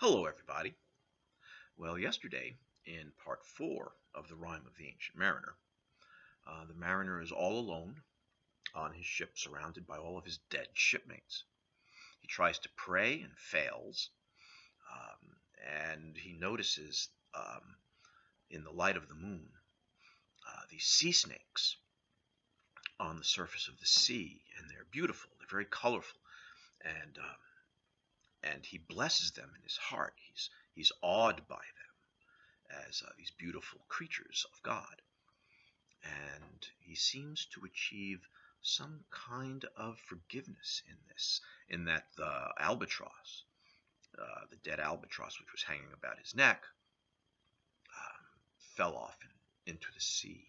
Hello, everybody. Well, yesterday, in part 4 of the Rime of the Ancient Mariner, the mariner is all alone on his ship, surrounded by all of his dead shipmates. He tries to pray and fails, um, and he notices in the light of the moon these sea snakes on the surface of the sea, and they're beautiful, they're very colorful, and he blesses them in his heart. He's awed by them as these beautiful creatures of God. And he seems to achieve some kind of forgiveness in that the albatross, the dead albatross which was hanging about his neck, fell off into the sea.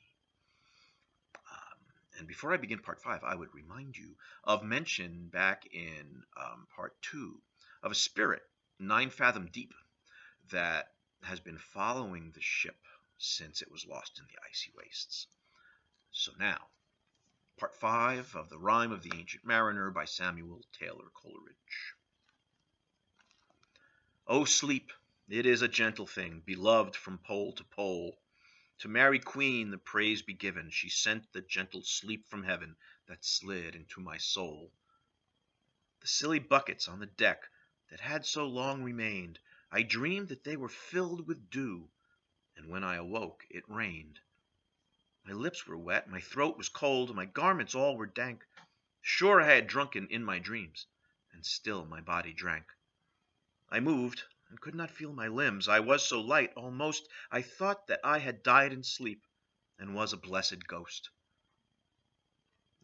And before I begin part 5, I would remind you of mention back in part 2 of a spirit 9 fathom deep that has been following the ship since it was lost in the icy wastes. So now, part 5 of the Rime of the Ancient Mariner by Samuel Taylor Coleridge. O sleep, it is a gentle thing, beloved from pole to pole. To Mary Queen the praise be given, she sent the gentle sleep from heaven that slid into my soul. The silly buckets on the deck that had so long remained, I dreamed that they were filled with dew, and when I awoke it rained. My lips were wet, my throat was cold, my garments all were dank. Sure I had drunken in my dreams, and still my body drank. I moved, and could not feel my limbs. I was so light, almost I thought that I had died in sleep, and was a blessed ghost.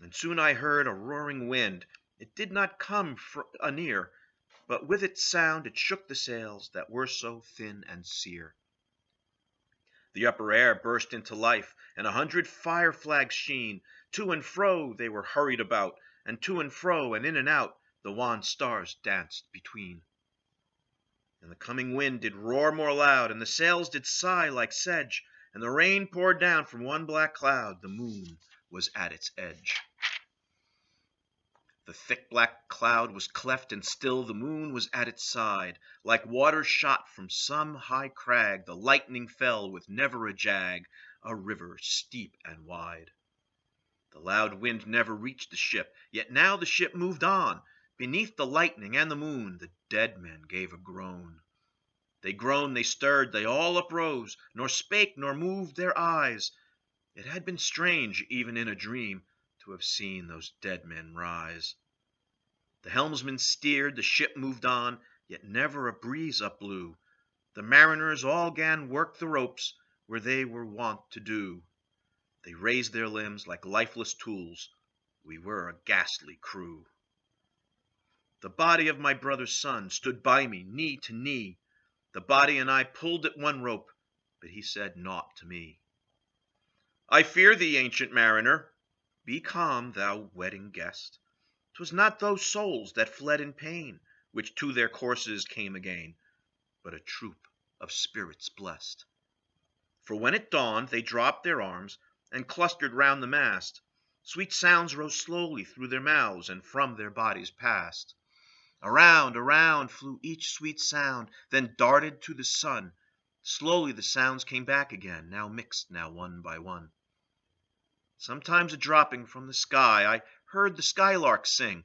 And soon I heard a roaring wind. It did not come anear, but with its sound it shook the sails that were so thin and sere. The upper air burst into life, and 100 fire flags sheen. To and fro they were hurried about, and to and fro and in and out the wan stars danced between. And the coming wind did roar more loud, and the sails did sigh like sedge, and the rain poured down from one black cloud. The moon was at its edge. The thick black cloud was cleft, and still the moon was at its side. Like water shot from some high crag, the lightning fell with never a jag, a river steep and wide. The loud wind never reached the ship, yet now the ship moved on. Beneath the lightning and the moon, the dead men gave a groan. They groaned, they stirred, they all uprose, nor spake nor moved their eyes. It had been strange, even in a dream, to have seen those dead men rise. The helmsman steered, the ship moved on, yet never a breeze up blew. The mariners all 'gan work the ropes where they were wont to do. They raised their limbs like lifeless tools. We were a ghastly crew. The body of my brother's son stood by me, knee to knee. The body and I pulled at one rope, but he said naught to me. I fear thee, ancient mariner. Be calm, thou wedding guest. 'Twas not those souls that fled in pain, which to their courses came again, but a troop of spirits blest. For when it dawned, they dropped their arms and clustered round the mast. Sweet sounds rose slowly through their mouths and from their bodies passed. Around, around flew each sweet sound, then darted to the sun. Slowly the sounds came back again, now mixed, now one by one. Sometimes a dropping from the sky, I heard the skylark sing.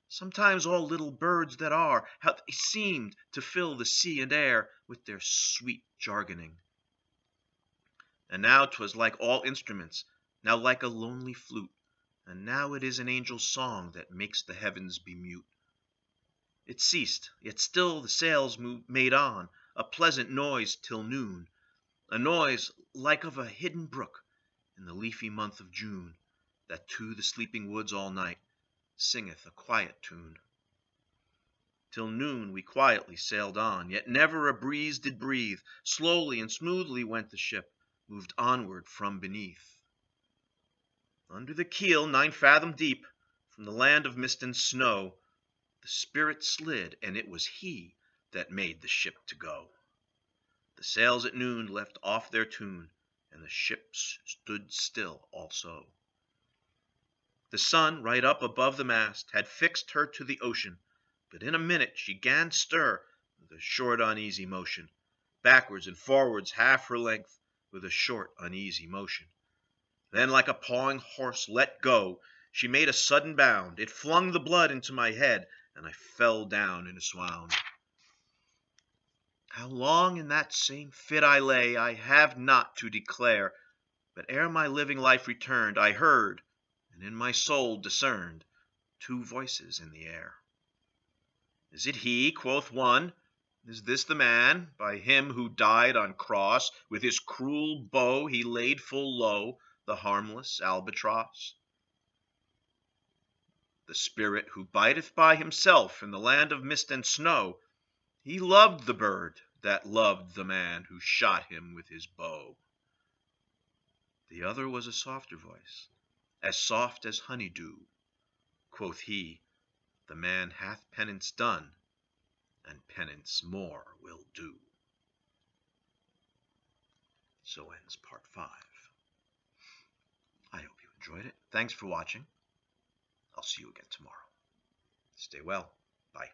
Sometimes all little birds that are, how they seemed to fill the sea and air with their sweet jargoning. And now 'twas like all instruments, now like a lonely flute, and now it is an angel's song that makes the heavens be mute. It ceased, yet still the sails made on, a pleasant noise till noon, a noise like of a hidden brook in the leafy month of June, that to the sleeping woods all night singeth a quiet tune. Till noon we quietly sailed on, yet never a breeze did breathe. Slowly and smoothly went the ship, moved onward from beneath. Under the keel 9 fathom deep, from the land of mist and snow, the spirit slid, and it was he that made the ship to go. The sails at noon left off their tune, and the ship stood still also. The sun, right up above the mast, had fixed her to the ocean, but in a minute she 'gan stir, with a short uneasy motion. Backwards and forwards half her length, with a short uneasy motion. Then like a pawing horse let go, she made a sudden bound. It flung the blood into my head, and I fell down in a swound. How long in that same fit I lay, I have not to declare, but ere my living life returned, I heard, and in my soul discerned, two voices in the air. Is it he, quoth one, is this the man, by him who died on cross, with his cruel bow he laid full low the harmless albatross? The spirit who bideth by himself in the land of mist and snow, he loved the bird that loved the man who shot him with his bow. The other was a softer voice, as soft as honey-dew. Quoth he, the man hath penance done, and penance more will do. So ends part 5. I hope you enjoyed it. Thanks for watching. I'll see you again tomorrow. Stay well. Bye.